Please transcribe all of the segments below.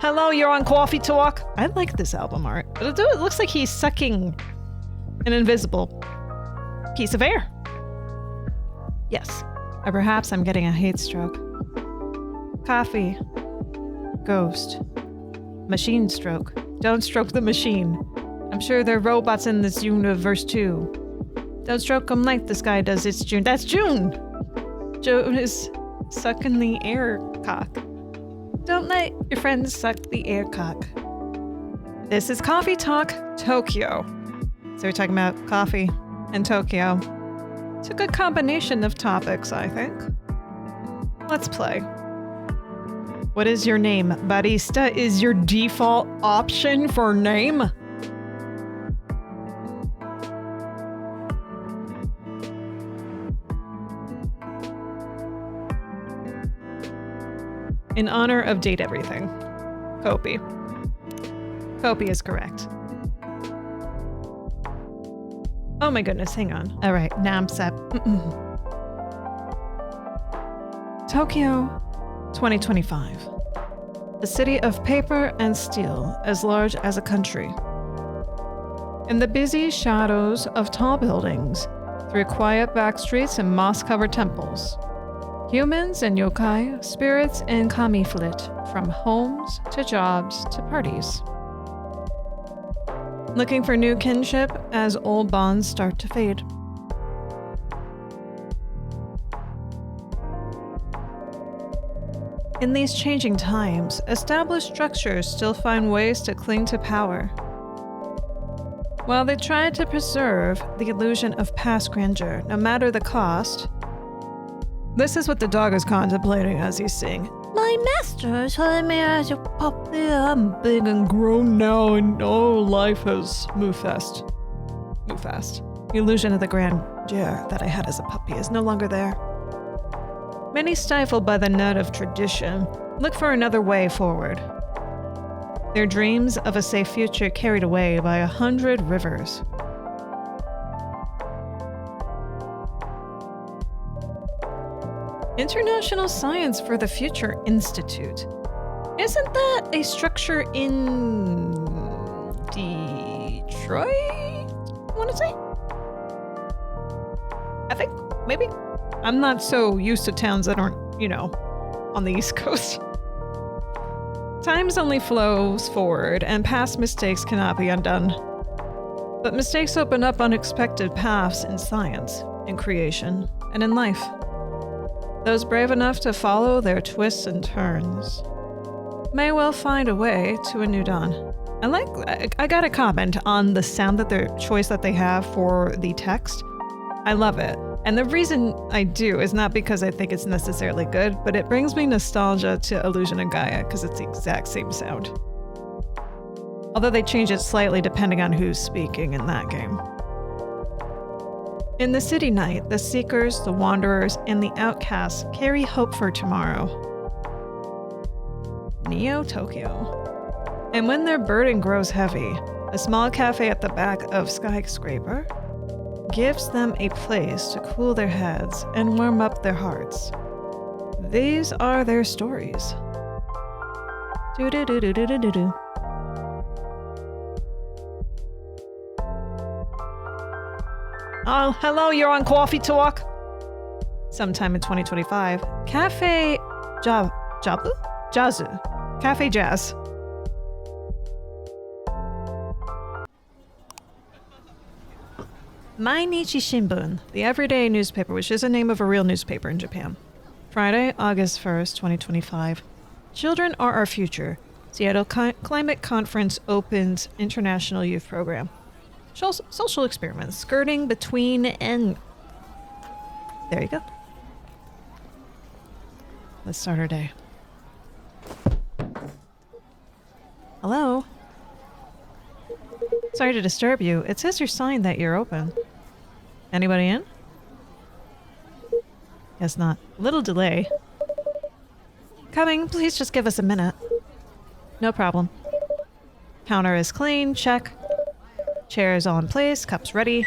Hello, you're on Coffee Talk. I like this album art. It looks like he's sucking an invisible piece of air. Yes. Or perhaps I'm getting a heat stroke. Coffee. Ghost. Machine stroke. Don't stroke the machine. I'm sure there are robots in this universe too. Don't stroke them like this guy does. It's June. That's June! June is sucking the air cock. Don't let your friends suck the air cock. This is Coffee Talk Tokyo. So we're talking about coffee and Tokyo. It's a good combination of topics, I think. Let's play. What is your name? Barista is your default option for name? In honor of Date Everything. Kopi. Kopi is correct. Oh my goodness, hang on. All right, now I'm set. Tokyo, 2025. The city of paper and steel, as large as a country. In the busy shadows of tall buildings, through quiet back streets and moss-covered temples, humans and yokai, spirits and kami flit from homes to jobs to parties. Looking for new kinship as old bonds start to fade. In these changing times, established structures still find ways to cling to power. While they try to preserve the illusion of past grandeur, no matter the cost. This is what the dog is contemplating as he's saying, "My master told me as a puppy, I'm big and grown now, and life has moved fast. Move fast. The illusion of the grandeur that I had as a puppy is no longer there. Many, stifled by the net of tradition, look for another way forward. Their dreams of a safe future carried away by 100 rivers. International Science for the Future Institute. Isn't that a structure in Detroit? I want to say? I think, maybe? I'm not so used to towns that aren't, on the East Coast. Times only flows forward, and past mistakes cannot be undone. But mistakes open up unexpected paths in science, in creation, and in life. Those brave enough to follow their twists and turns may well find a way to a new dawn." I got a comment on the sound that their choice that they have for the text. I love it. And the reason I do is not because I think it's necessarily good, but it brings me nostalgia to Illusion of Gaia because it's the exact same sound. Although they change it slightly depending on who's speaking in that game. In the city night, the seekers, the wanderers, and the outcasts carry hope for tomorrow. Neo Tokyo. And when their burden grows heavy, a small cafe at the back of Skyscraper gives them a place to cool their heads and warm up their hearts. These are their stories. Do-do-do-do-do-do-do. Oh, hello, you're on Coffee Talk. Sometime in 2025, Cafe Jazu? Cafe Jazz. Mainichi Shimbun, the everyday newspaper, which is the name of a real newspaper in Japan. Friday, August 1st, 2025. Children are our future. Seattle Climate Conference opens International Youth Program. Social experiments, skirting between and... There you go. Let's start our day. Hello? Sorry to disturb you. It says your sign that you're open. Anybody in? Guess not. Little delay. Coming, please just give us a minute. No problem. Counter is clean, check. Chairs all in place, cups ready.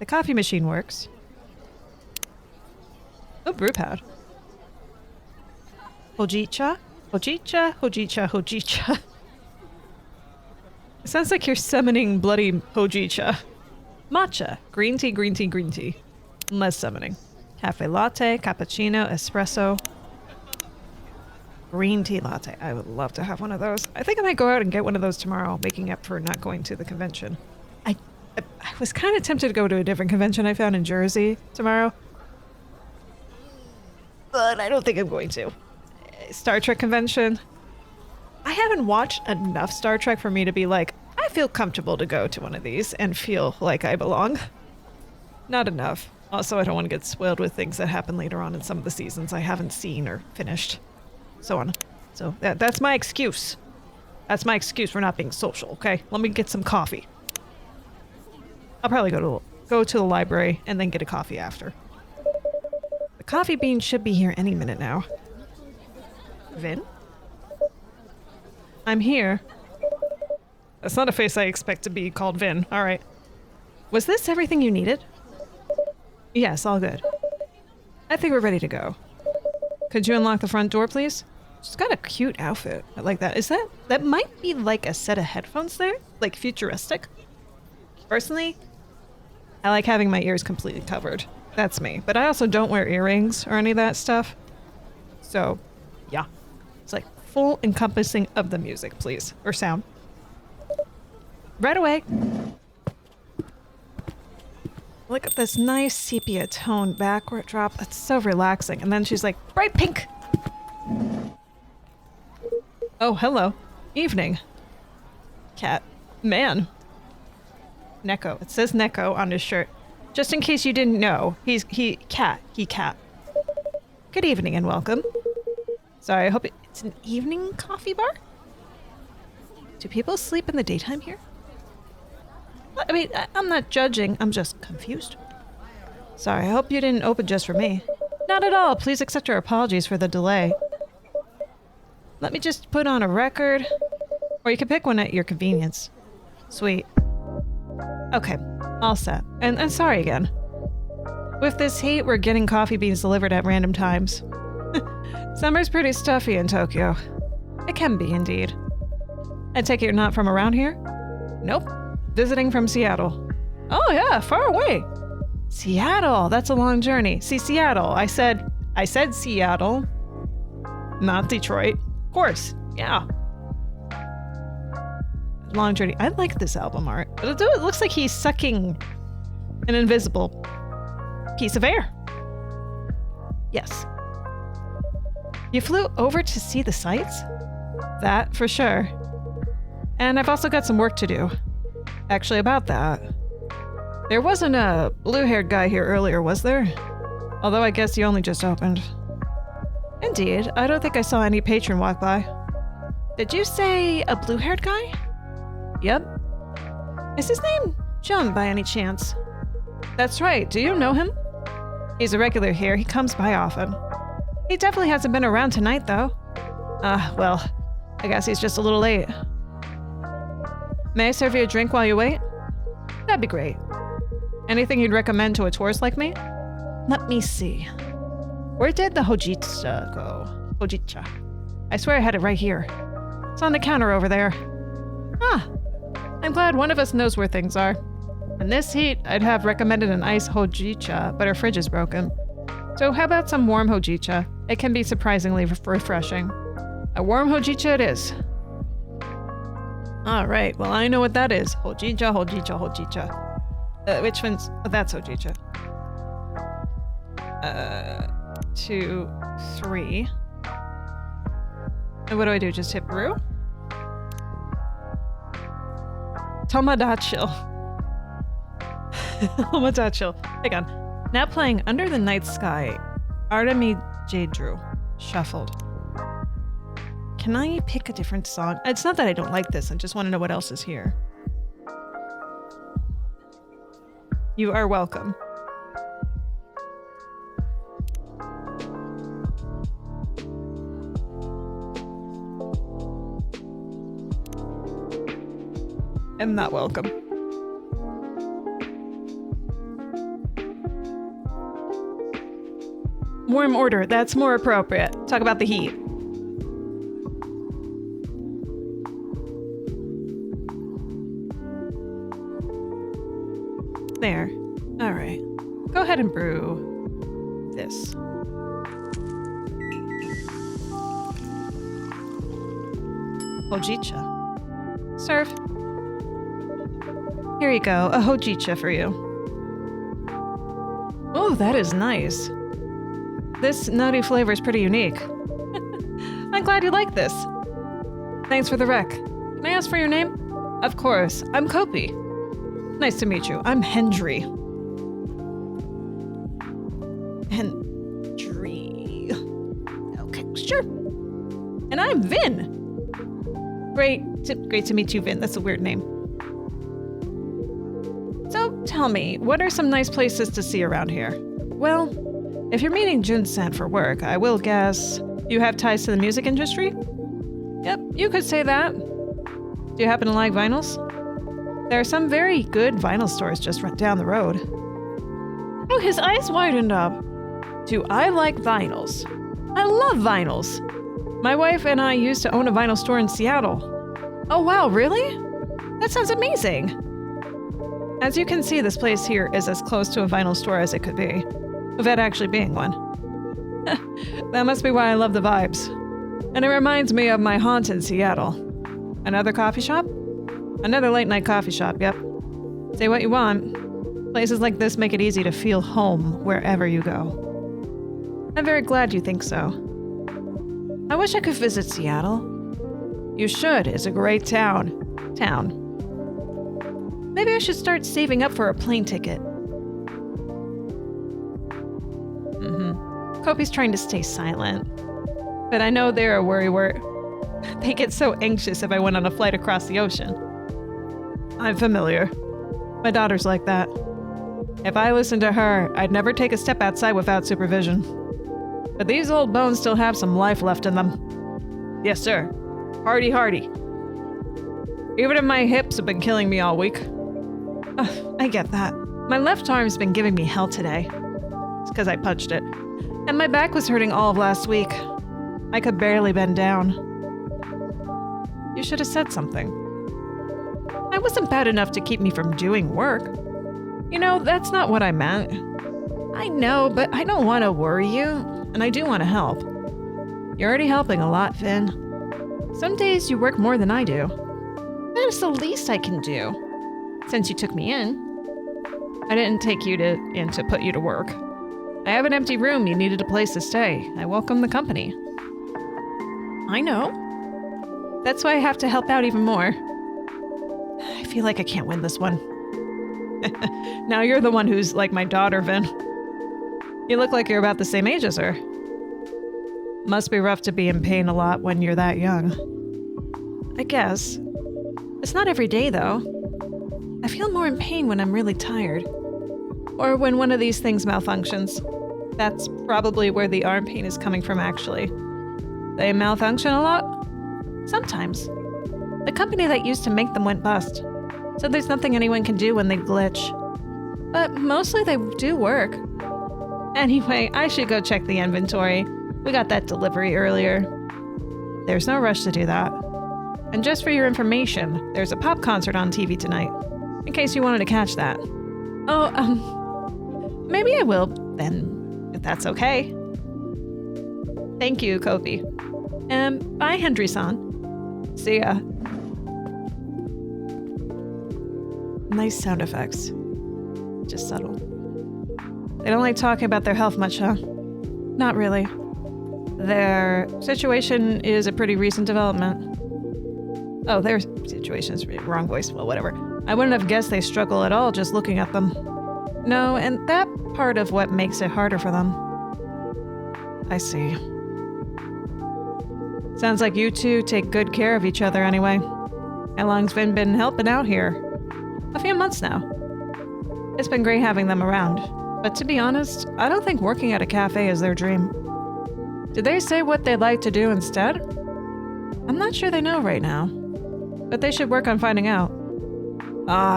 The coffee machine works. Oh, brew pad. Hojicha? Hojicha, hojicha, hojicha. It sounds like you're summoning bloody hojicha. Matcha. Green tea, green tea, green tea. Less summoning. Cafe latte, cappuccino, espresso. Green tea latte. I would love to have one of those. I think I might go out and get one of those tomorrow, making up for not going to the convention. I was kind of tempted to go to a different convention I found in Jersey tomorrow. But I don't think I'm going to. Star Trek convention. I haven't watched enough Star Trek for me to be like, I feel comfortable to go to one of these and feel like I belong. Not enough. Also, I don't want to get spoiled with things that happen later on in some of the seasons I haven't seen or finished. So on. So that's my excuse. That's my excuse for not being social, okay? Let me get some coffee. I'll probably go to the library and then get a coffee after. The coffee bean should be here any minute now. Vin? I'm here. That's not a face I expect to be called Vin. All right. Was this everything you needed? Yes, all good. I think we're ready to go. Could you unlock the front door, please? She's got a cute outfit. I like that. That might be like a set of headphones there? Like futuristic? Personally, I like having my ears completely covered. That's me. But I also don't wear earrings or any of that stuff. So, yeah. It's like full encompassing of the music, please. Or sound. Right away. Look at this nice sepia tone backward drop. It's so relaxing. And then she's like, bright pink. Oh, hello. Evening. Cat. Man. Neko. It says Neko on his shirt. Just in case you didn't know, he cat. Good evening and welcome. Sorry, I hope it's an evening coffee bar? Do people sleep in the daytime here? I mean, I'm not judging, I'm just confused. Sorry, I hope you didn't open just for me. Not at all, please accept our apologies for the delay. Let me just put on a record, or you can pick one at your convenience. Sweet. Okay, all set. And sorry again. With this heat, we're getting coffee beans delivered at random times. Summer's pretty stuffy in Tokyo. It can be, indeed. I take it you're not from around here? Nope. Visiting from Seattle. Oh yeah, far away. Seattle, that's a long journey. See, Seattle, I said Seattle, not Detroit. Of course, yeah. Long journey. I like this album art. It looks like he's sucking an invisible piece of air. Yes. You flew over to see the sights? That, for sure. And I've also got some work to do. Actually, about that. There wasn't a blue-haired guy here earlier, was there? Although I guess he only just opened. Indeed, I don't think I saw any patron walk by. Did you say a blue-haired guy? Yep. Is his name Jun by any chance? That's right, do you know him? He's a regular here, he comes by often. He definitely hasn't been around tonight, though. Well, I guess he's just a little late. May I serve you a drink while you wait? That'd be great. Anything you'd recommend to a tourist like me? Let me see. Where did the hojicha go? Hojicha. I swear I had it right here. It's on the counter over there. Ah, I'm glad one of us knows where things are. In this heat, I'd have recommended an iced hojicha, but our fridge is broken. So how about some warm hojicha? It can be surprisingly refreshing. A warm hojicha it is. All right, well, I know what that is. Hojicha, hojicha, hojicha. Which one's... Oh, that's hojicha. 2, 3. And what do I do? Just hit brew? Tomodachi. Tomodachi. Hang on. Now playing Under the Night Sky. Artemi J. Shuffled. Can I pick a different song? It's not that I don't like this, I just want to know what else is here. You are welcome. I'm not welcome. Warm order, that's more appropriate. Talk about the heat. There. All right. Go ahead and brew this. Hojicha. Serve. Here you go, a hojicha for you. Oh, that is nice. This nutty flavor is pretty unique. I'm glad you like this. Thanks for the rec. Can I ask for your name? Of course, I'm Kopi. Nice to meet you. I'm Hendry. Hendry. Okay, sure. And I'm Vin. Great to meet you, Vin. That's a weird name. So, tell me, what are some nice places to see around here? Well, if you're meeting Jun-san for work, I will guess you have ties to the music industry? Yep, you could say that. Do you happen to like vinyls? There are some very good vinyl stores just right down the road. Oh, his eyes widened up. Do I like vinyls? I love vinyls. My wife and I used to own a vinyl store in Seattle. Oh wow, really? That sounds amazing. As you can see, this place here is as close to a vinyl store as it could be, without actually being one. That must be why I love the vibes. And it reminds me of my haunt in Seattle. Another coffee shop? Another late night coffee shop, yep. Say what you want. Places like this make it easy to feel home wherever you go. I'm very glad you think so. I wish I could visit Seattle. You should. It's a great town. Maybe I should start saving up for a plane ticket. Kopi's trying to stay silent. But I know they're a worrywart. They get so anxious if I went on a flight across the ocean. I'm familiar. My daughter's like that. If I listened to her, I'd never take a step outside without supervision. But these old bones still have some life left in them. Yes, sir. Hardy. Even if my hips have been killing me all week. I get that. My left arm's been giving me hell today. It's because I punched it. And my back was hurting all of last week. I could barely bend down. You should have said something. I wasn't bad enough to keep me from doing work. You know, that's not what I meant. I know, but I don't want to worry you, and I do want to help. You're already helping a lot, Finn. Some days you work more than I do. That is the least I can do. Since you took me in. I didn't take you in to put you to work. I have an empty room. You needed a place to stay. I welcome the company. I know. That's why I have to help out even more. I feel like I can't win this one. Now you're the one who's like my daughter, Vin. You look like you're about the same age as her. Must be rough to be in pain a lot when you're that young. I guess. It's not every day, though. I feel more in pain when I'm really tired. Or when one of these things malfunctions. That's probably where the arm pain is coming from, actually. They malfunction a lot? Sometimes. The company that used to make them went bust, so there's nothing anyone can do when they glitch. But mostly they do work. Anyway, I should go check the inventory. We got that delivery earlier. There's no rush to do that. And just for your information, there's a pop concert on TV tonight, in case you wanted to catch that. Oh, maybe I will, then, if that's okay. Thank you, Kopi. Bye, Hendry-san. See ya. Nice sound effects. Just subtle. They don't like talking about their health much, huh? Not really. Their situation is a pretty recent development. Oh, their situation is wrong voice. Well, whatever. I wouldn't have guessed they struggle at all just looking at them. No, and that part of what makes it harder for them. I see. Sounds like you two take good care of each other anyway. How long's Vin been helping out here? A few months now. It's been great having them around. But to be honest, I don't think working at a cafe is their dream. Did they say what they'd like to do instead? I'm not sure they know right now. But they should work on finding out.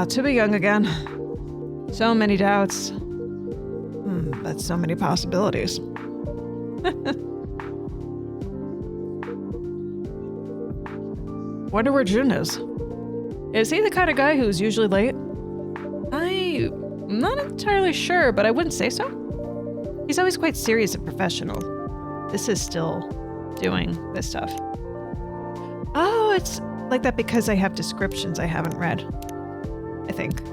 To be young again. So many doubts. But so many possibilities. Wonder where Jun is. Is he the kind of guy who's usually late? I'm entirely sure, but I wouldn't say so. He's always quite serious and professional. This is still doing this stuff. Oh, it's like that because I have descriptions I haven't read. I think.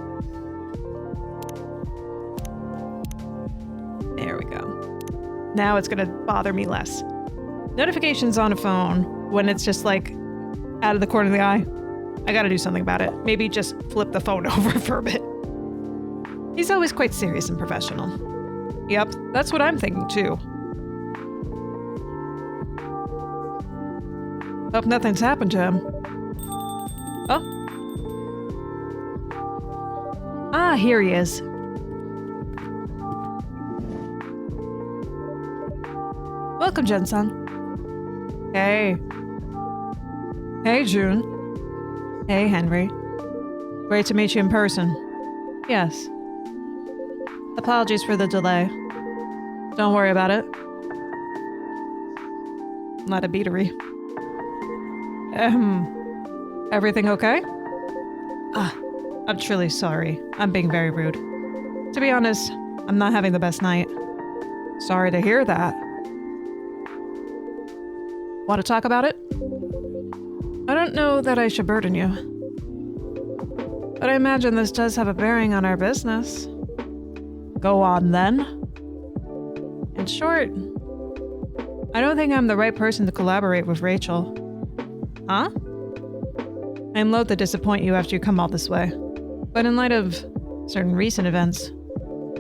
There we go. Now it's gonna bother me less. Notifications on a phone when it's just like out of the corner of the eye. I gotta do something about it. Maybe just flip the phone over for a bit. He's always quite serious and professional. Yep, that's what I'm thinking too. Hope nothing's happened to him. Oh. Ah, here he is. Welcome, Jen-san. Hey. Hey, June. Hey, Henry. Great to meet you in person. Yes. Apologies for the delay. Don't worry about it. Not a beatery. Everything okay? I'm truly sorry. I'm being very rude. To be honest, I'm not having the best night. Sorry to hear that. Want to talk about it? I don't know that I should burden you, but I imagine this does have a bearing on our business. Go on then. In short, I don't think I'm the right person to collaborate with Rachel. Huh? I'm loath to disappoint you after you come all this way, but in light of certain recent events,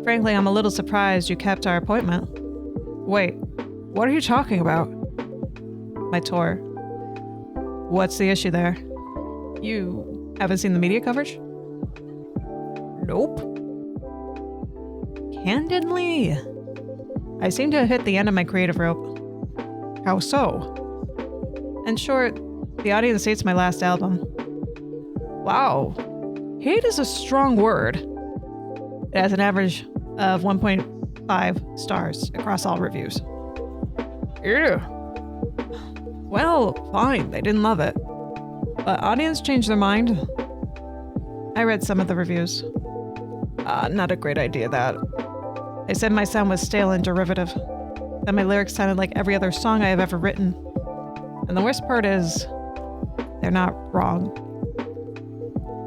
frankly, I'm a little surprised you kept our appointment. Wait, what are you talking about? My tour. What's the issue there? You haven't seen the media coverage? Nope. Candidly, I seem to have hit the end of my creative rope. How so? In short, the audience hates my last album. Wow. Hate is a strong word. It has an average of 1.5 stars across all reviews. Ew. Well, fine, they didn't love it. But audience changed their mind. I read some of the reviews. Not a great idea, that. They said my sound was stale and derivative. That my lyrics sounded like every other song I have ever written. And the worst part is, they're not wrong.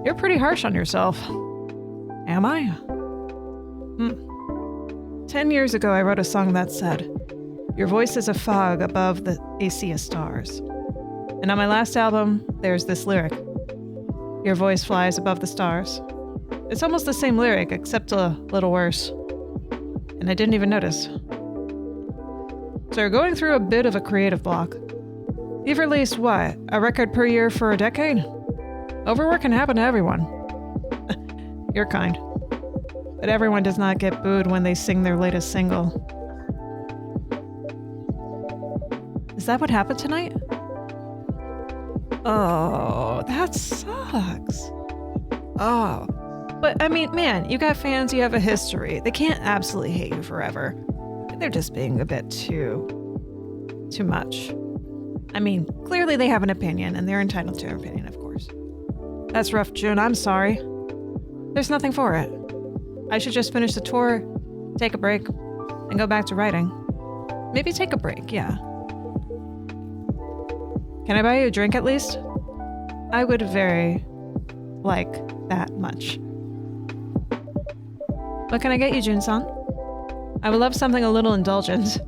You're pretty harsh on yourself. Am I? 10 years ago, I wrote a song that said, "Your voice is a fog above a sea of stars." And on my last album, there's this lyric, "Your voice flies above the stars." It's almost the same lyric, except a little worse. And I didn't even notice. So you're going through a bit of a creative block. You've released, what, a record per year for a decade? Overwork can happen to everyone. You're kind. But everyone does not get booed when they sing their latest single. Is that what happened tonight? Oh, that sucks. Oh. But, I mean, man, you got fans, you have a history. They can't absolutely hate you forever. They're just being a bit too much. I mean, clearly they have an opinion, and they're entitled to their opinion, of course. That's rough, June. I'm sorry. There's nothing for it. I should just finish the tour, take a break, and go back to writing. Maybe take a break, yeah. Can I buy you a drink at least? I would very like that much. What can I get you, Jun-san? I would love something a little indulgent.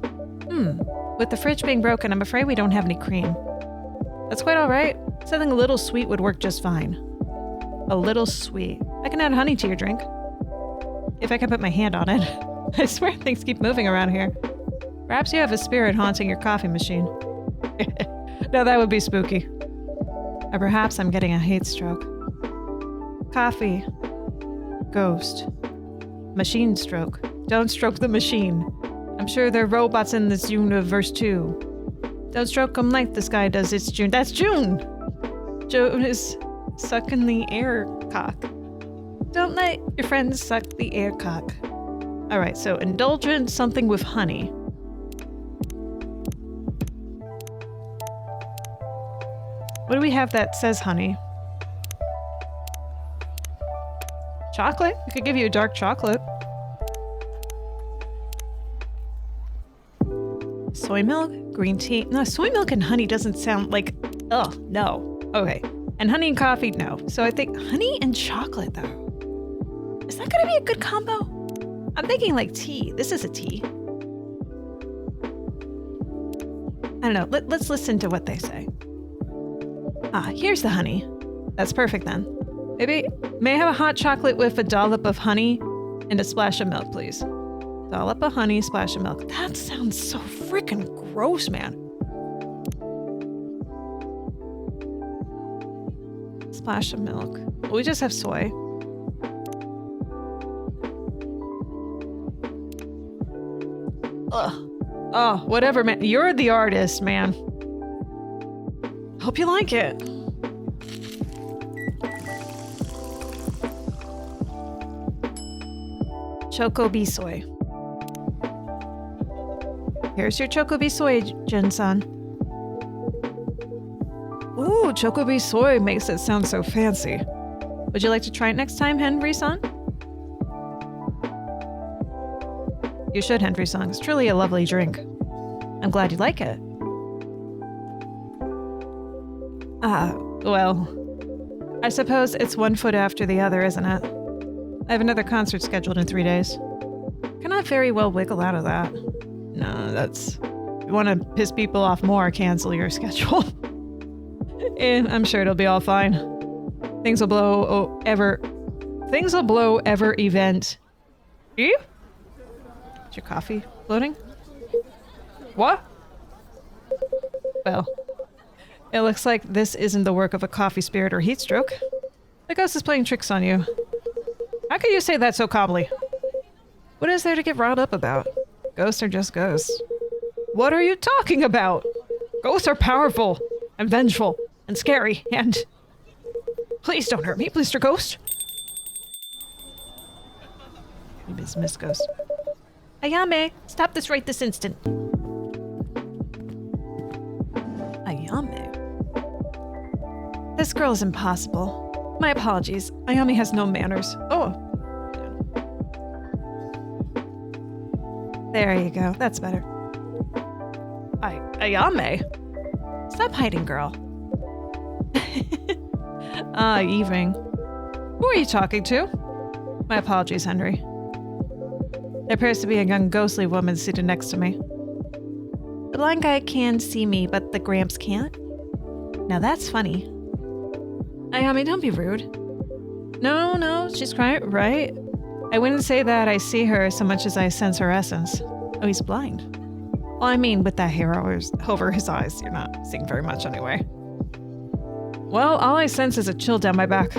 With the fridge being broken, I'm afraid we don't have any cream. That's quite all right. Something a little sweet would work just fine. A little sweet. I can add honey to your drink. If I can put my hand on it. I swear things keep moving around here. Perhaps you have a spirit haunting your coffee machine. No, that would be spooky. Or perhaps I'm getting a hate stroke. Coffee. Ghost. Machine stroke. Don't stroke the machine. I'm sure there are robots in this universe too. Don't stroke them like this guy does. It's June. That's June! June is sucking the air cock. Don't let your friends suck the air cock. Alright, so indulgent, something with honey. What do we have that says honey? Chocolate? We could give you a dark chocolate. soy milk, green tea. No, soy milk and honey doesn't sound like, oh, no. Okay. And honey and coffee, no. So I think honey and chocolate, though. Is that going to be a good combo? I'm thinking like tea. This is a tea. I don't know. Let's listen to what they say. Ah, here's the honey. That's perfect then. Maybe, may I have a hot chocolate with a dollop of honey and a splash of milk, please? Dollop of honey, splash of milk. That sounds so freaking gross, man. Splash of milk. We just have soy. Ugh. Oh, whatever, man. You're the artist, man. Hope you like it. Choco bee soy. Here's your Choco bee soy, Jin-san. Ooh, Choco bee soy makes it sound so fancy. Would you like to try it next time, Henry-san? You should, Henry-san. It's truly a lovely drink. I'm glad you like it. Well, I suppose it's one foot after the other, isn't it? I have another concert scheduled in 3 days. Cannot very well wiggle out of that. No, that's... If you want to piss people off more, cancel your schedule. And I'm sure it'll be all fine. Things will blow ever event. You? Is your coffee floating? What? Well, it looks like this isn't the work of a coffee spirit or heat stroke. The ghost is playing tricks on you. How can you say that so calmly? What is there to get riled up about? Ghosts are just ghosts. What are you talking about? Ghosts are powerful and vengeful and scary and... Please don't hurt me, Mr. Ghost. Miss Ghost. Ayame, stop this right this instant. Ayame? This girl is impossible. My apologies. Ayame has no manners. Oh. There you go. That's better. Ayame? Stop hiding, girl. Evening. Who are you talking to? My apologies, Henry. There appears to be a young ghostly woman seated next to me. The blind guy can see me, but the Gramps can't? Now that's funny. Ayame, don't be rude. No, she's quite right. I wouldn't say that I see her so much as I sense her essence. Oh, he's blind. Well, I mean, with that hair over his eyes, you're not seeing very much anyway. Well, all I sense is a chill down my back.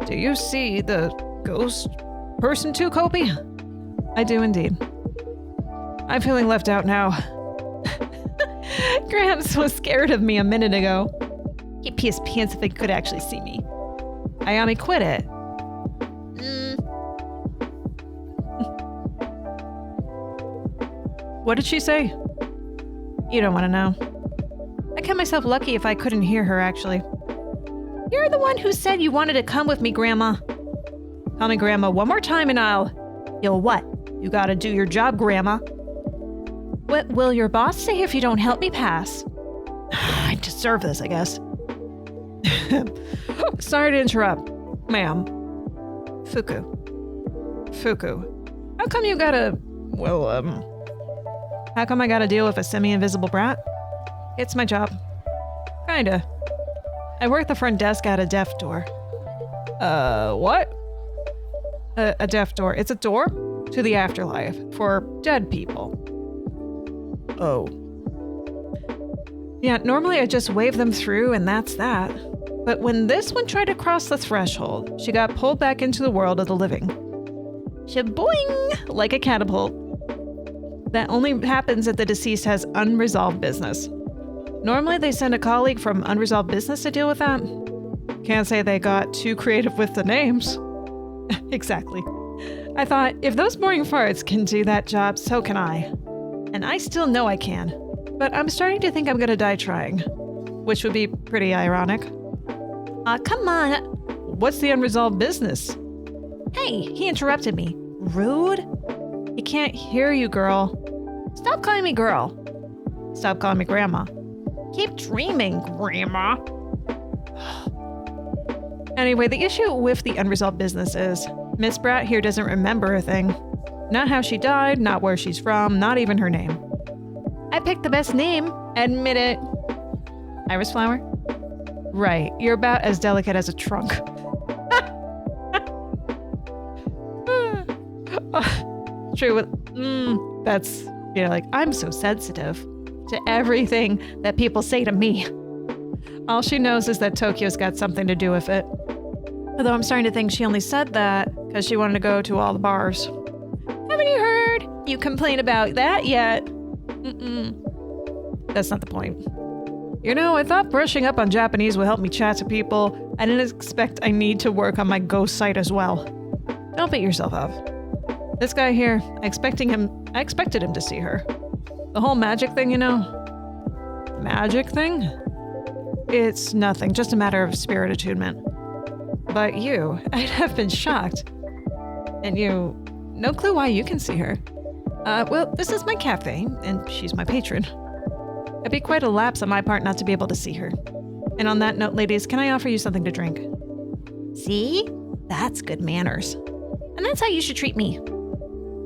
Do you see the ghost person too, Kobe? I do indeed. I'm feeling left out now. Gramps was scared of me a minute ago. He'd pee his pants if he could actually see me. Ayame, quit it. What did she say? You don't want to know. I count myself lucky if I couldn't hear her, actually. You're the one who said you wanted to come with me, Grandma. Call me Grandma one more time and You'll what? You gotta do your job, Grandma. What will your boss say if you don't help me pass? I deserve this, I guess. Sorry to interrupt, ma'am. Fuku. How come you gotta... How come I gotta deal with a semi-invisible brat? It's my job. Kinda. I work the front desk at a deaf door. What? A deaf door. It's a door to the afterlife for dead people. Oh. Yeah, normally I just wave them through and that's that. But when this one tried to cross the threshold, she got pulled back into the world of the living. Shaboing! Like a catapult. That only happens if the deceased has unresolved business. Normally they send a colleague from unresolved business to deal with that. Can't say they got too creative with the names. Exactly. I thought, if those boring farts can do that job, so can I. And I still know I can. But I'm starting to think I'm gonna die trying. Which would be pretty ironic. Come on. What's the unresolved business? Hey, he interrupted me. Rude? He can't hear you, girl. Stop calling me girl. Stop calling me grandma. Keep dreaming, grandma. Anyway, the issue with the unresolved business is Miss Brat here doesn't remember a thing. Not how she died, not where she's from, not even her name. I picked the best name. Admit it. Iris flower? Right, you're about as delicate as a trunk. True with, that's, like, I'm so sensitive to everything that people say to me. All she knows is that Tokyo's got something to do with it. Although I'm starting to think she only said that because she wanted to go to all the bars. Haven't you heard? You complain about that yet? That's not the point. I thought brushing up on Japanese would help me chat to people. I didn't expect I need to work on my ghost site as well. Don't beat yourself up. This guy here, I expected him to see her. The whole magic thing, Magic thing? It's nothing, just a matter of spirit attunement. But you, I'd have been shocked. And you, no clue why you can see her. Well, this is my cafe, and she's my patron. It'd be quite a lapse on my part not to be able to see her. And on that note, ladies, can I offer you something to drink? See? That's good manners. And that's how you should treat me.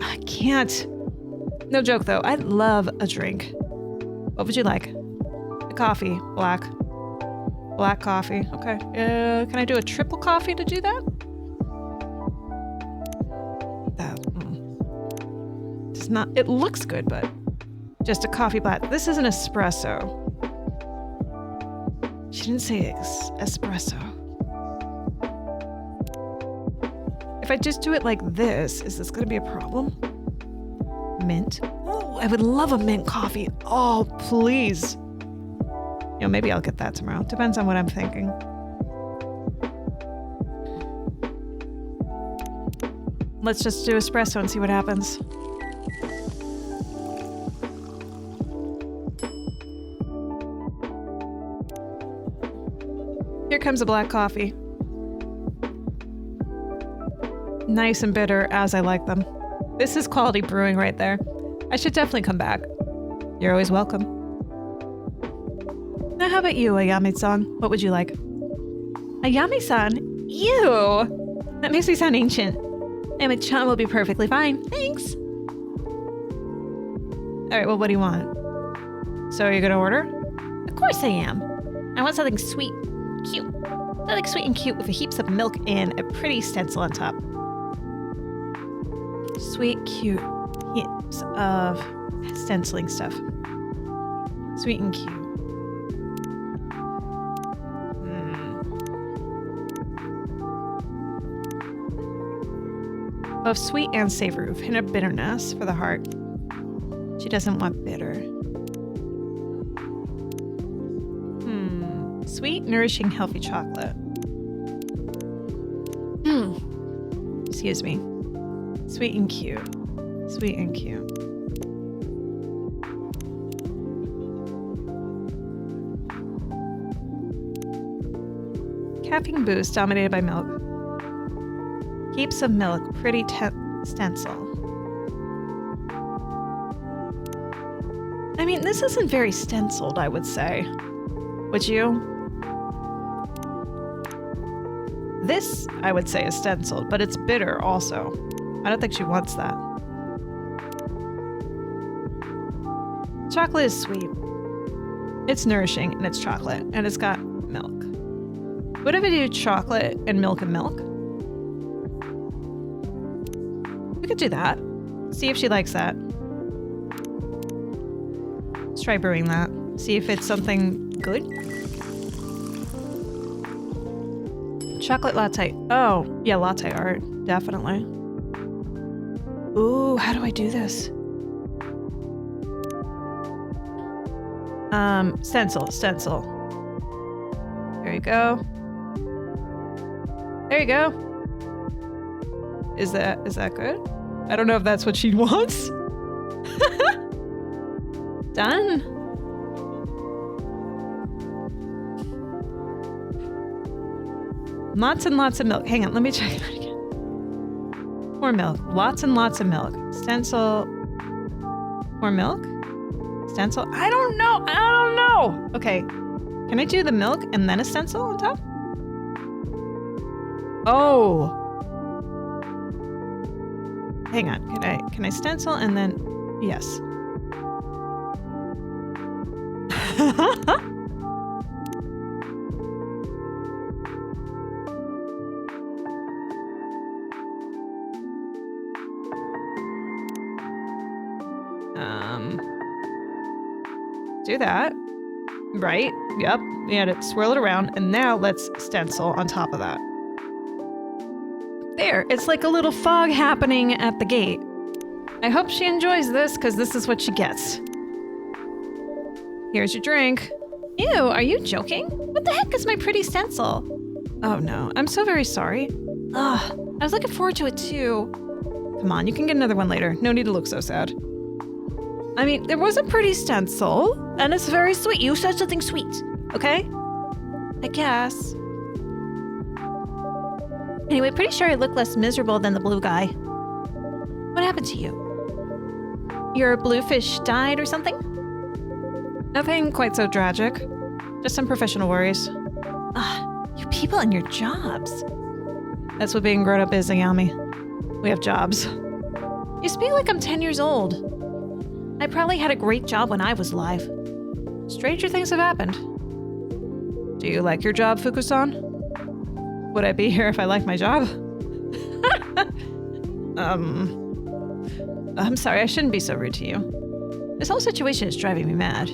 I can't. No joke, though. I'd love a drink. What would you like? A coffee. Black. Black coffee. Okay. Can I do a triple coffee to do that? Does not. It looks good, but just a coffee black. This is an espresso. She didn't say espresso. If I just do it like this, is this going to be a problem? Mint. Oh, I would love a mint coffee. Oh, please. Maybe I'll get that tomorrow. Depends on what I'm thinking. Let's just do espresso and see what happens. Here comes a black coffee. Nice and bitter, as I like them. This is quality brewing right there. I should definitely come back. You're always welcome. Now how about you, Ayami-san? What would you like? Ayami-san? Ew! That makes me sound ancient. Emi-chan will be perfectly fine. Thanks! Alright, well, what do you want? So are you gonna order? Of course I am. I want something sweet, cute. I like sweet and cute with heaps of milk and a pretty stencil on top. Sweet, cute, heaps of stenciling stuff. Sweet and cute. Both sweet and savory, with a hint of bitterness for the heart. She doesn't want bitter. Sweet, nourishing, healthy chocolate. Excuse me. Sweet and cute. Sweet and cute. Caffeine boost dominated by milk. Heaps of milk, pretty stencil. I mean, this isn't very stenciled, I would say. Would you? This, I would say, is stenciled, but it's bitter also. I don't think she wants that. Chocolate is sweet. It's nourishing, and it's chocolate, and it's got milk. What if I do chocolate and milk and milk? We could do that. See if she likes that. Let's try brewing that. See if it's something good. Chocolate latte. Oh, yeah, latte art. Definitely. Ooh, how do I do this? Stencil. There you go. There you go. Is that good? I don't know if that's what she wants. Done. Lots and lots of milk. Hang on, let me check that again. More milk. Lots and lots of milk. Stencil. More milk? Stencil? I don't know. Okay. Can I do the milk and then a stencil on top? Oh. Hang on. Can I stencil and then yes. Do that. Right. Yep. We had to swirl it around, and now let's stencil on top of that. There. It's like a little fog happening at the gate. I hope she enjoys this, because this is what she gets. Here's your drink. Ew, are you joking? What the heck is my pretty stencil? Oh no, I'm so very sorry. Ugh, I was looking forward to it too. Come on, you can get another one later. No need to look so sad. I mean, there was a pretty stencil, and it's very sweet. You said something sweet, okay? I guess. Anyway, pretty sure I look less miserable than the blue guy. What happened to you? Your bluefish died or something? Nothing quite so tragic. Just some professional worries. You people and your jobs. That's what being grown up is, Ayami. We have jobs. You speak like I'm 10 years old. I probably had a great job when I was alive. Stranger things have happened. Do you like your job, Fuku-san? Would I be here if I liked my job? I'm sorry, I shouldn't be so rude to you. This whole situation is driving me mad.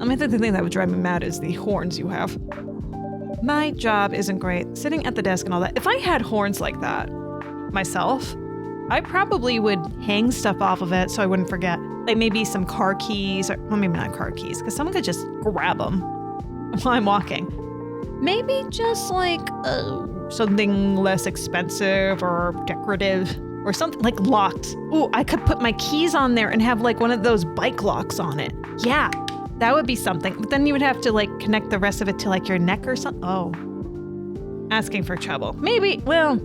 I mean, the thing that would drive me mad is the horns you have. My job isn't great, sitting at the desk and all that. If I had horns like that myself, I probably would hang stuff off of it so I wouldn't forget. Like maybe some car keys, or well, maybe not car keys, because someone could just grab them while I'm walking. Maybe just like something less expensive or decorative or something like locked. Ooh, I could put my keys on there and have like one of those bike locks on it. Yeah, that would be something. But then you would have to like connect the rest of it to like your neck or something. Oh, asking for trouble. Maybe, well,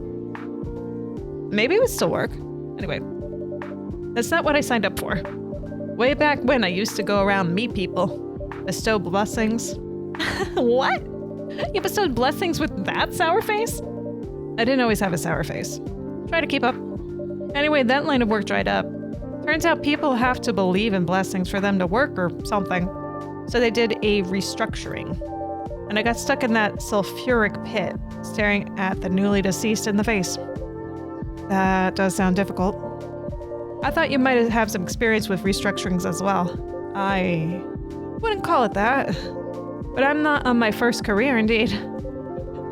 maybe it would still work. Anyway, that's not what I signed up for. Way back when I used to go around and meet people, bestow blessings. What? You bestowed blessings with that sour face? I didn't always have a sour face. Try to keep up. Anyway, that line of work dried up. Turns out people have to believe in blessings for them to work or something. So they did a restructuring. And I got stuck in that sulfuric pit, staring at the newly deceased in the face. That does sound difficult. I thought you might have some experience with restructurings as well. I wouldn't call it that. But I'm not on my first career, indeed.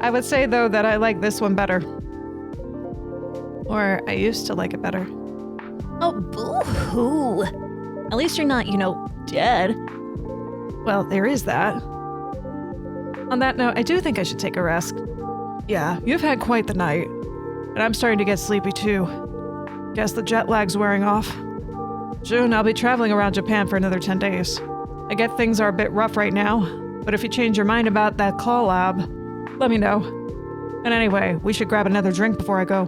I would say, though, that I like this one better. Or I used to like it better. Oh, boo-hoo. At least you're not, dead. Well, there is that. On that note, I do think I should take a rest. Yeah, you've had quite the night. And I'm starting to get sleepy, too. Guess the jet lag's wearing off. June, I'll be traveling around Japan for another 10 days. I get things are a bit rough right now, but if you change your mind about that claw lab, let me know. And anyway, we should grab another drink before I go.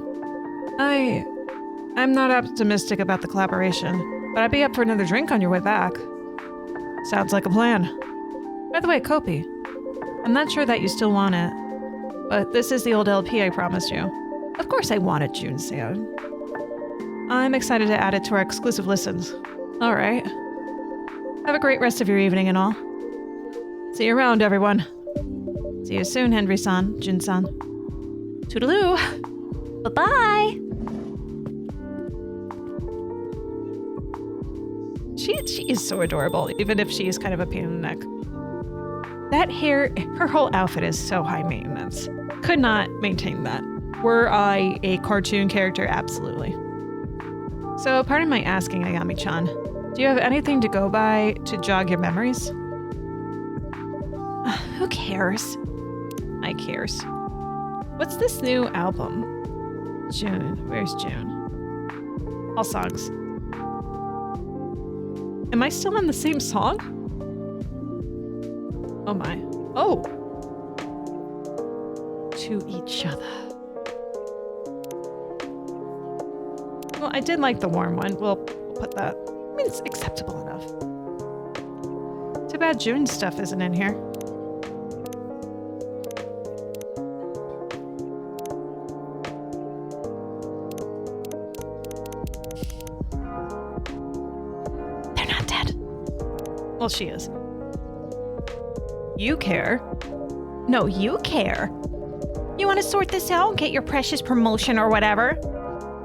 I'm not optimistic about the collaboration, but I'd be up for another drink on your way back. Sounds like a plan. By the way, Kopi, I'm not sure that you still want it, but this is the old LP I promised you. Of course I want it, June-san. I'm excited to add it to our exclusive listens. All right. Have a great rest of your evening and all. See you around, everyone. See you soon, Henry-san, Jun-san. Toodaloo. Bye-bye. She is so adorable, even if she is kind of a pain in the neck. That hair, her whole outfit is so high maintenance. Could not maintain that. Were I a cartoon character, absolutely. So, pardon my asking, Ayami-chan, do you have anything to go by to jog your memories? Who cares? I cares. What's this new album? June. Where's June? All songs. Am I still on the same song? Oh my. Oh! To each other. Well, I did like the warm one. We'll put that. It's acceptable enough. Too bad June's stuff isn't in here. They're not dead. Well, she is. You care? No, you care. You want to sort this out? Get your precious promotion or whatever?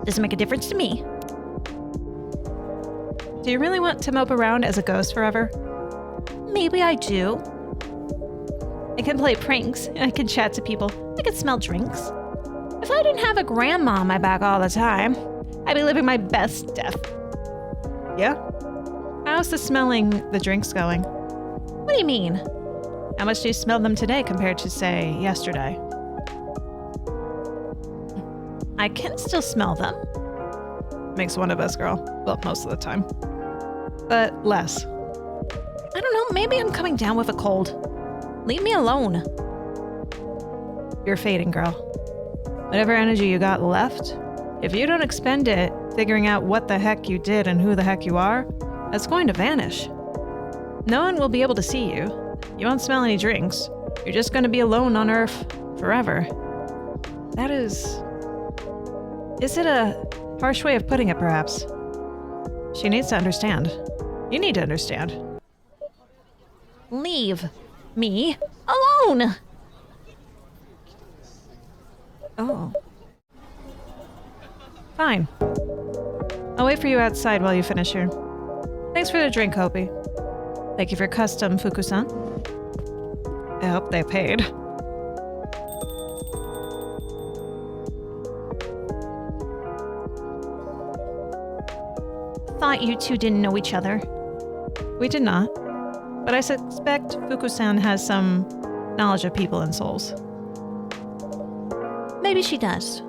Doesn't make a difference to me. Do you really want to mope around as a ghost forever? Maybe I do. I can play pranks, I can chat to people, I can smell drinks. If I didn't have a grandma on my back all the time, I'd be living my best death. Yeah? How's the smelling the drinks going? What do you mean? How much do you smell them today compared to, say, yesterday? I can still smell them. Makes one of us, girl. Well, most of the time. But less. I don't know, maybe I'm coming down with a cold. Leave me alone. You're fading, girl. Whatever energy you got left, if you don't expend it figuring out what the heck you did and who the heck you are, that's going to vanish. No one will be able to see you. You won't smell any drinks. You're just going to be alone on Earth forever. That is... Is it a harsh way of putting it, perhaps? She needs to understand. You need to understand. Leave me alone! Oh. Fine. I'll wait for you outside while you finish here. Thanks for the drink, Hopi. Thank you for custom, Fuku-san. I hope they paid. Thought you two didn't know each other. We did not. But I suspect Fuku-san has some knowledge of people and souls. Maybe she does.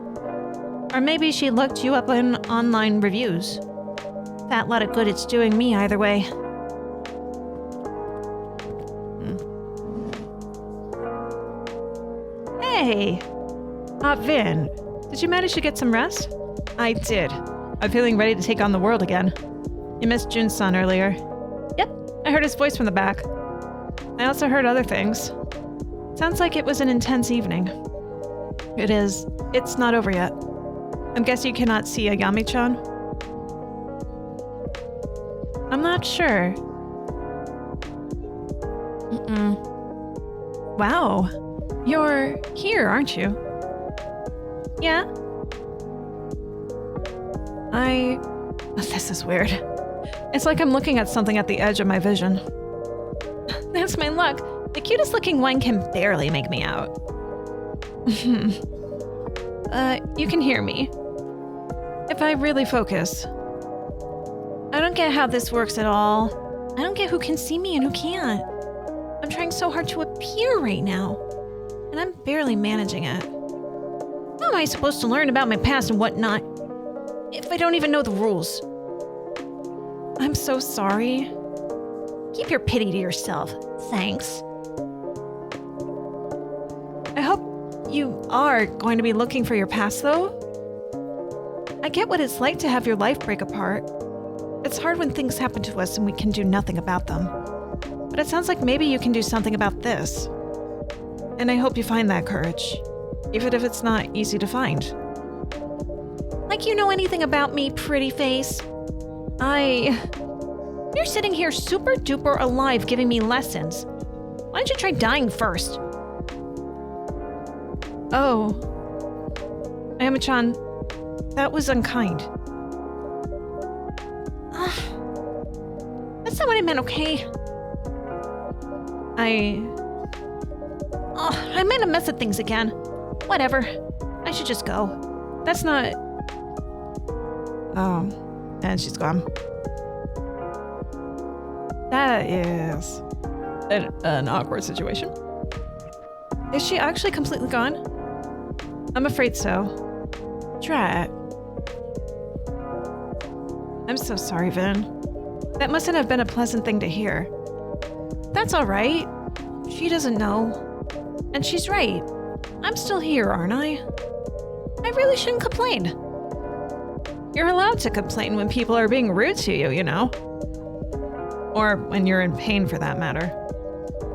Or maybe she looked you up in online reviews. That lot of good it's doing me either way. Hey! Vin, did you manage to get some rest? I did. I'm feeling ready to take on the world again. You missed Jun-san earlier. Yep, I heard his voice from the back. I also heard other things. Sounds like it was an intense evening. It is. It's not over yet. I guess you cannot see Ayami-chan? I'm not sure. Wow. You're here, aren't you? Yeah? This is weird. It's like I'm looking at something at the edge of my vision. That's my luck. The cutest looking one can barely make me out. You can hear me. If I really focus. I don't get how this works at all. I don't get who can see me and who can't. I'm trying so hard to appear right now, and I'm barely managing it. How am I supposed to learn about my past and whatnot if I don't even know the rules? I'm so sorry. Keep your pity to yourself. Thanks. I hope you are going to be looking for your past, though. I get what it's like to have your life break apart. It's hard when things happen to us and we can do nothing about them. But it sounds like maybe you can do something about this. And I hope you find that courage, even if it's not easy to find. Like you know anything about me, pretty face? You're sitting here super duper alive giving me lessons. Why don't you try dying first? Oh. Ayami-chan, that was unkind. That's not what I meant, okay? I made a mess of things again. Whatever. I should just go. That's not... Oh, and she's gone. That is an awkward situation. Is she actually completely gone? I'm afraid so. Drat. I'm so sorry, Vin. That mustn't have been a pleasant thing to hear. That's all right. She doesn't know. And she's right. I'm still here, aren't I? I really shouldn't complain. You're allowed to complain when people are being rude to you, you know? Or when you're in pain for that matter.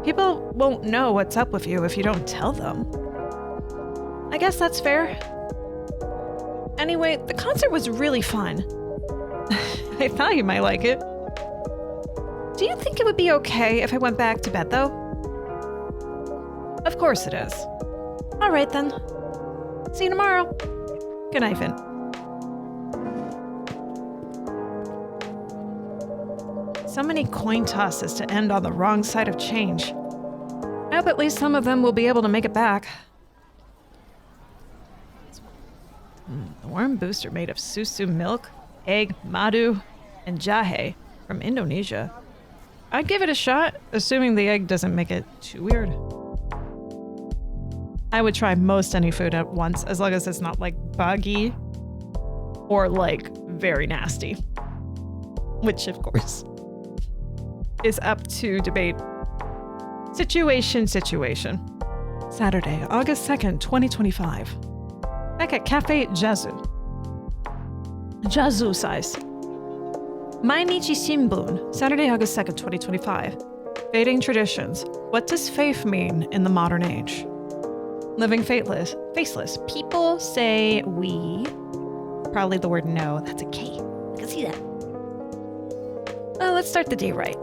People won't know what's up with you if you don't tell them. I guess that's fair. Anyway, the concert was really fun. I thought you might like it. Do you think it would be okay if I went back to bed, though? Of course it is. All right, then. See you tomorrow. Good night, Finn. So many coin tosses to end on the wrong side of change. I hope at least some of them will be able to make it back. A warm booster made of susu milk, egg, madu, and jahe from Indonesia. I'd give it a shot, assuming the egg doesn't make it too weird. I would try most any food at once, as long as it's not like buggy or like very nasty. Which, of course, is up to debate. Situation. Saturday, August 2nd, 2025. Back at Café Jazu size. Mainichi Shimbun, Saturday, August 2nd, 2025. Fading traditions. What does faith mean in the modern age? Living faceless. People say we. Probably the word no. That's a K. I can see that. Let's start the day right.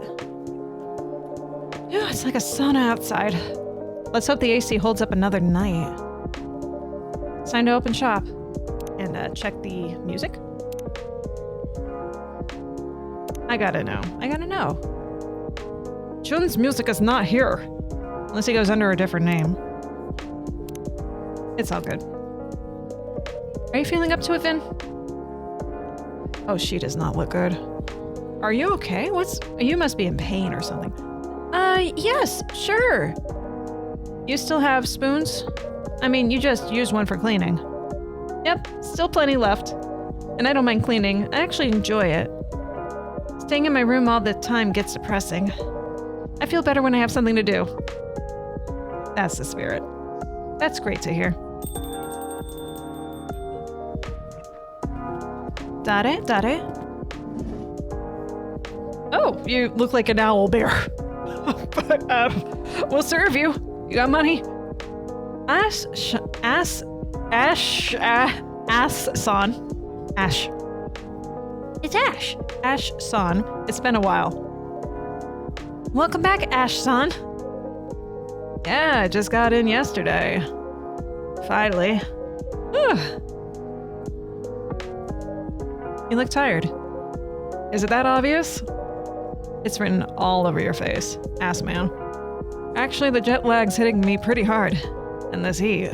Yeah, it's like a sauna outside. Let's hope the AC holds up another night. It's time to open shop and check the music. I gotta know. Jun's music is not here. Unless he goes under a different name. It's all good. Are you feeling up to it, Vin? Oh, she does not look good. Are you okay? You must be in pain or something. Yes, sure. You still have spoons? I mean, you just used one for cleaning. Yep, still plenty left. And I don't mind cleaning. I actually enjoy it. Staying in my room all the time gets depressing. I feel better when I have something to do. That's the spirit. That's great to hear. Dare? Oh, you look like an owl bear. But, we'll serve you. You got money? Ash. It's Ash. Ash-san. It's been a while. Welcome back, Ash-san. Yeah, I just got in yesterday. Finally. You look tired. Is it that obvious? It's written all over your face, ass man. Actually, the jet lag's hitting me pretty hard. And this heat.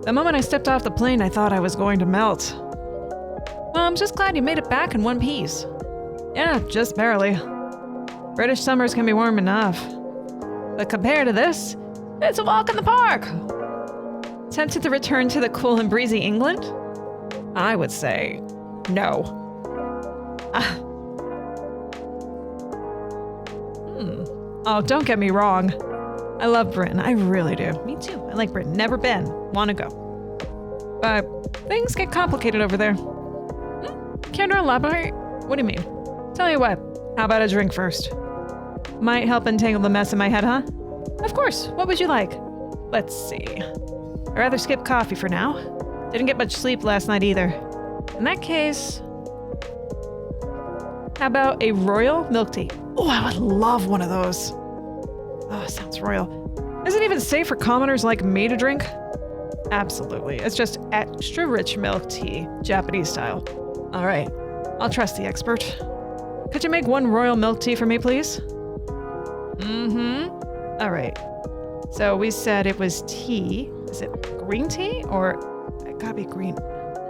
The moment I stepped off the plane, I thought I was going to melt. Well, I'm just glad you made it back in one piece. Yeah, just barely. British summers can be warm enough. But compared to this, it's a walk in the park. Tempted to return to the cool and breezy England? I would say no. Oh, don't get me wrong. I love Britain. I really do. Me too. I like Britain. Never been. Want to go. But things get complicated over there. Care to elaborate? What do you mean? Tell you what. How about a drink first? Might help untangle the mess in my head, huh? Of course. What would you like? Let's see. I'd rather skip coffee for now. Didn't get much sleep last night either. In that case, how about a royal milk tea? Oh, I would love one of those. Oh, sounds royal. Is it even safe for commoners like me to drink? Absolutely. It's just extra rich milk tea, Japanese style. All right, I'll trust the expert. Could you make one royal milk tea for me, please? All right. So we said it was tea. Is it green tea or it gotta be green?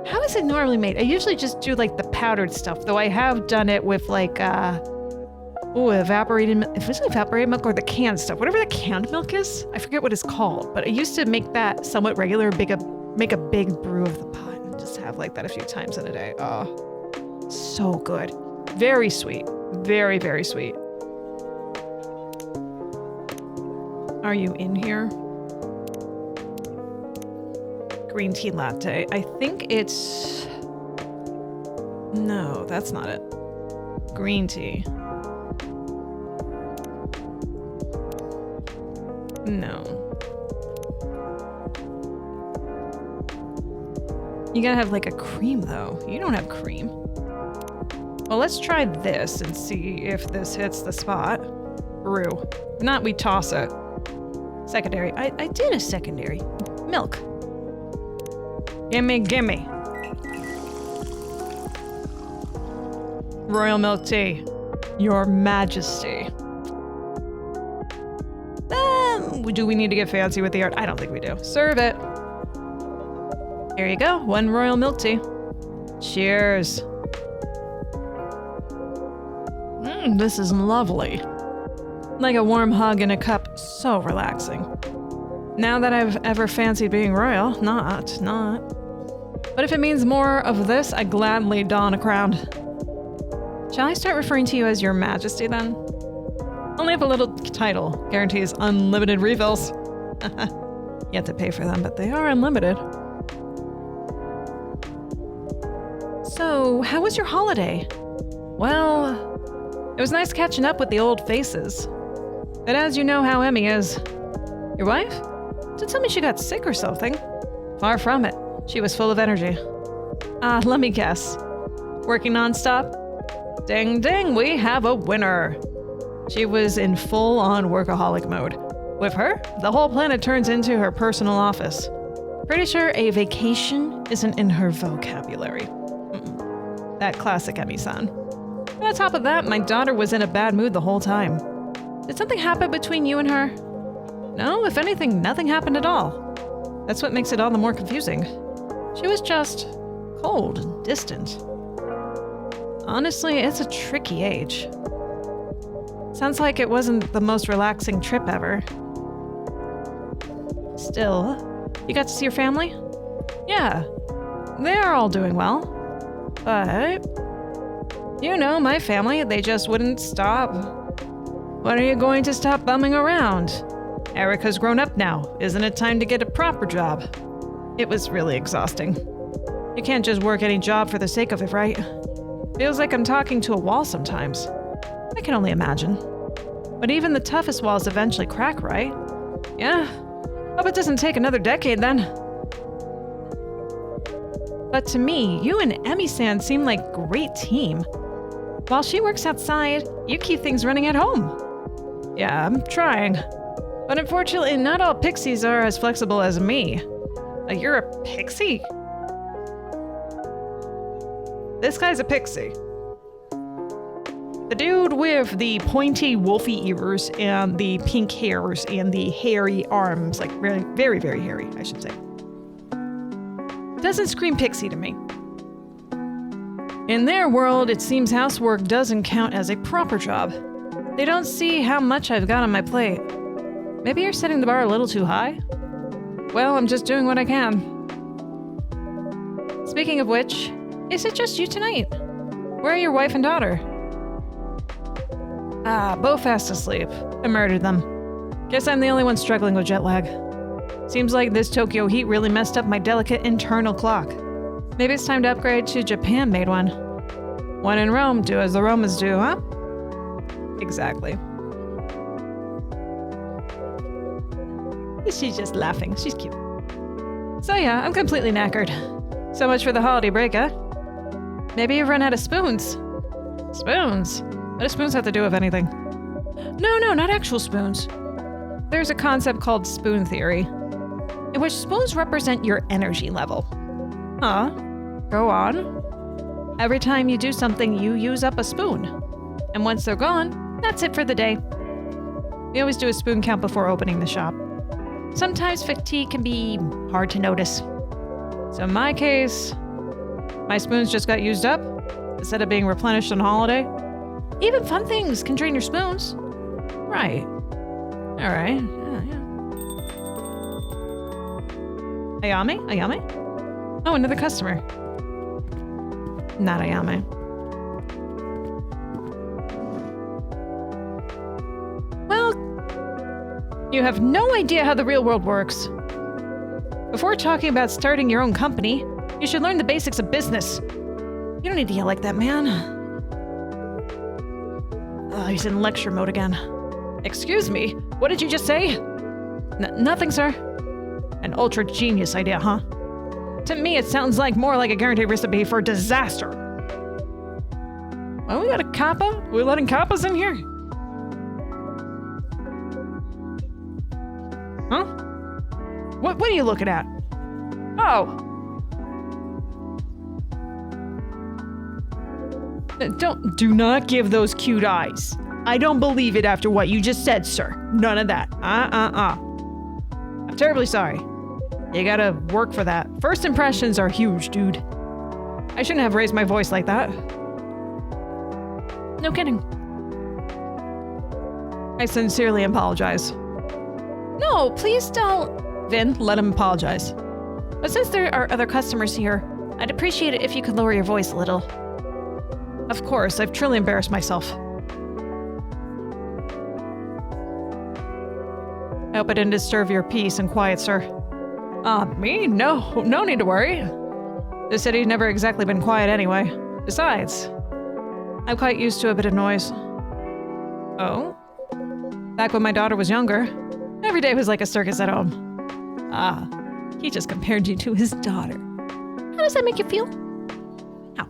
How is it normally made? I usually just do like the powdered stuff, though I have done it with like evaporated milk. If it's evaporated milk or the canned stuff, whatever the canned milk is, I forget what it's called, but I used to make that somewhat regular, make a big brew of the pot and just have like that a few times in a day. Oh, so good. Very sweet. Very, very sweet. Are you in here? Green tea latte. I think it's... No, that's not it. Green tea. No. You gotta have like a cream though. You don't have cream. Well, let's try this and see if this hits the spot. Brew. If not, we toss it. Secondary. I did a secondary. Milk. Gimme, gimme. Royal milk tea. Your Majesty. Do we need to get fancy with the art? I don't think we do. Serve it. Here you go. 1 royal milk tea. Cheers. This is lovely. Like a warm hug in a cup. So relaxing. Now that I've ever fancied being royal, not. But if it means more of this, I gladly don a crown. Shall I start referring to you as Your Majesty then? Only if a little title guarantees unlimited refills. You have to pay for them, but they are unlimited. So, how was your holiday? Well, it was nice catching up with the old faces. But as you know how Emmy is. Your wife? Don't tell me she got sick or something. Far from it. She was full of energy. Let me guess. Working nonstop? Ding ding, we have a winner. She was in full-on workaholic mode. With her, the whole planet turns into her personal office. Pretty sure a vacation isn't in her vocabulary. That classic Emmy-san. And on top of that, my daughter was in a bad mood the whole time. Did something happen between you and her? No, if anything, nothing happened at all. That's what makes it all the more confusing. She was just cold and distant. Honestly, it's a tricky age. Sounds like it wasn't the most relaxing trip ever. Still, you got to see your family? Yeah, they are all doing well. But, you know, my family, they just wouldn't stop. When are you going to stop bumming around? Erica's grown up now. Isn't it time to get a proper job? It was really exhausting. You can't just work any job for the sake of it, right? Feels like I'm talking to a wall sometimes. I can only imagine. But even the toughest walls eventually crack, right? Yeah. Hope it doesn't take another decade then. But to me, you and Emmy-san seem like a great team. While she works outside, you keep things running at home. Yeah, I'm trying. But unfortunately, not all pixies are as flexible as me. You're a pixie? This guy's a pixie. The dude with the pointy wolfy ears and the pink hairs and the hairy arms, like very, very, very hairy, I should say. Doesn't scream pixie to me. In their world, it seems housework doesn't count as a proper job. They don't see how much I've got on my plate. Maybe you're setting the bar a little too high? Well, I'm just doing what I can. Speaking of which, is it just you tonight? Where are your wife and daughter? Both fast asleep. I murdered them. Guess I'm the only one struggling with jet lag. Seems like this Tokyo heat really messed up my delicate internal clock. Maybe it's time to upgrade to Japan-made one. When in Rome, do as the Romans do, huh? Exactly. She's just laughing. She's cute. So yeah, I'm completely knackered. So much for the holiday break, huh? Maybe you've run out of spoons. Spoons? What do spoons have to do with anything? No, not actual spoons. There's a concept called spoon theory, in which spoons represent your energy level. Huh? Go on. Every time you do something, you use up a spoon. And once they're gone, that's it for the day. We always do a spoon count before opening the shop. Sometimes fatigue can be hard to notice. So in my case, my spoons just got used up instead of being replenished on holiday. Even fun things can drain your spoons. Right. All right. Yeah. Ayame? Oh, another customer. Not Ayame. Well, you have no idea how the real world works. Before talking about starting your own company, you should learn the basics of business. You don't need to yell like that, man. Oh, he's in lecture mode again. Excuse me, what did you just say? Nothing, sir. An ultra genius idea, huh? To me, it sounds like more like a guaranteed recipe for disaster. Oh, we got a kappa? We're letting kappas in here? Huh? What are you looking at? Oh! Do not give those cute eyes. I don't believe it after what you just said, sir. None of that. I'm terribly sorry. You gotta work for that. First impressions are huge, dude. I shouldn't have raised my voice like that. No kidding. I sincerely apologize. No, please don't. Vin, let him apologize. But since there are other customers here, I'd appreciate it if you could lower your voice a little. Of course, I've truly embarrassed myself. I hope I didn't disturb your peace and quiet, sir. Me? No need to worry. This city's never exactly been quiet anyway. Besides, I'm quite used to a bit of noise. Oh? Back when my daughter was younger, every day was like a circus at home. He just compared you to his daughter. How does that make you feel? How?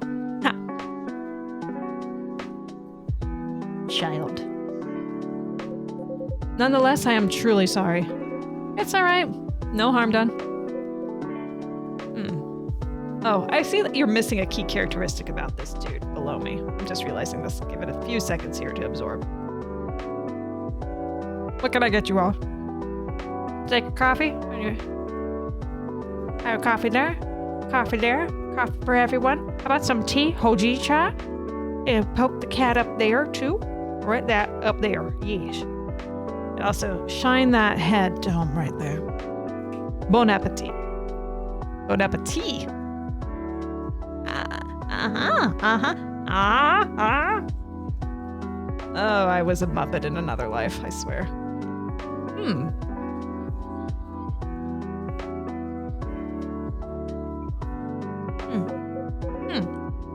Child. Nonetheless, I am truly sorry. It's alright. No harm done. Oh, I see that you're missing a key characteristic about this dude below me. I'm just realizing this. Give it a few seconds here to absorb. What can I get you all? Take a coffee? Have a coffee there? Coffee there? Coffee for everyone? How about some tea? Hoji cha? And poke the cat up there too? Right that up there. Yes. And also shine that head dome right there. Bon appetit. Bon appetit. Oh, I was a Muppet in another life, I swear.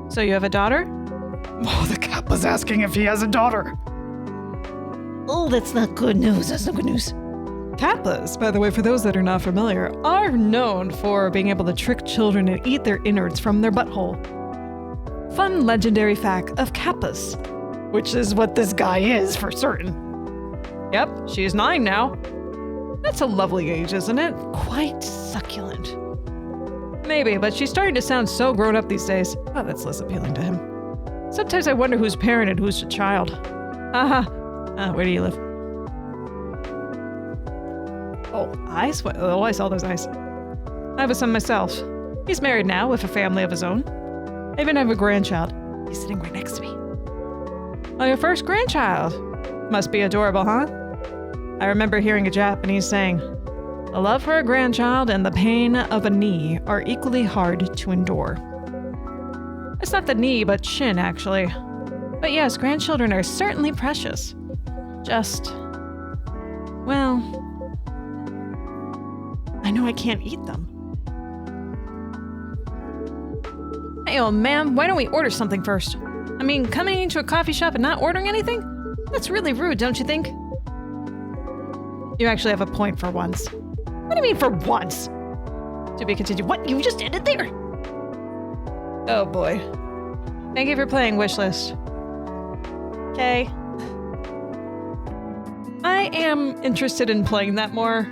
So you have a daughter? Oh, the cat was asking if he has a daughter. Oh, that's not good news. That's not good news. Kappas, by the way, for those that are not familiar, are known for being able to trick children and eat their innards from their butthole. Fun legendary fact of Kappas. Which is what this guy is, for certain. Yep, she's 9 now. That's a lovely age, isn't it? Quite succulent. Maybe, but she's starting to sound so grown up these days. Oh, that's less appealing to him. Sometimes I wonder who's parent and who's a child. Where do you live? Oh, eyes? What? Oh, I saw those eyes. I have a son myself. He's married now with a family of his own. I even have a grandchild. He's sitting right next to me. Oh, your first grandchild. Must be adorable, huh? I remember hearing a Japanese saying, the love for a grandchild and the pain of a knee are equally hard to endure. It's not the knee, but shin, actually. But yes, grandchildren are certainly precious. Just, well, I know I can't eat them. Hey, old man, why don't we order something first? I mean, coming into a coffee shop and not ordering anything? That's really rude, don't you think? You actually have a point for once. What do you mean for once? To be continued. What? You just ended there? Oh boy. Thank you for playing Wishlist. Okay. I am interested in playing that more.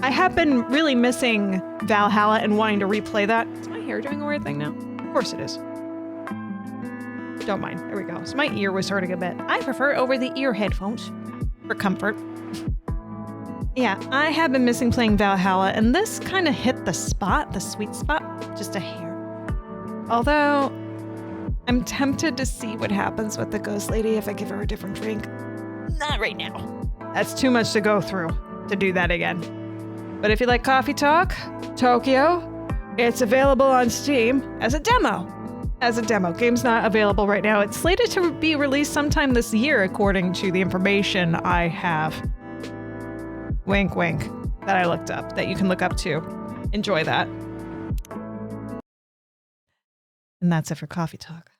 I have been really missing Valhalla and wanting to replay that. Is my hair doing a weird thing now? Of course it is. Don't mind. There we go. So my ear was hurting a bit. I prefer over-the-ear headphones for comfort. Yeah, I have been missing playing Valhalla, and this kind of hit the spot, the sweet spot, just a hair. Although, I'm tempted to see what happens with the ghost lady if I give her a different drink. Not right now. That's too much to go through to do that again. But if you like Coffee Talk, Tokyo, it's available on Steam as a demo. Game's not available right now. It's slated to be released sometime this year, according to the information I have. Wink, wink. That I looked up, that you can look up too. Enjoy that. And that's it for Coffee Talk.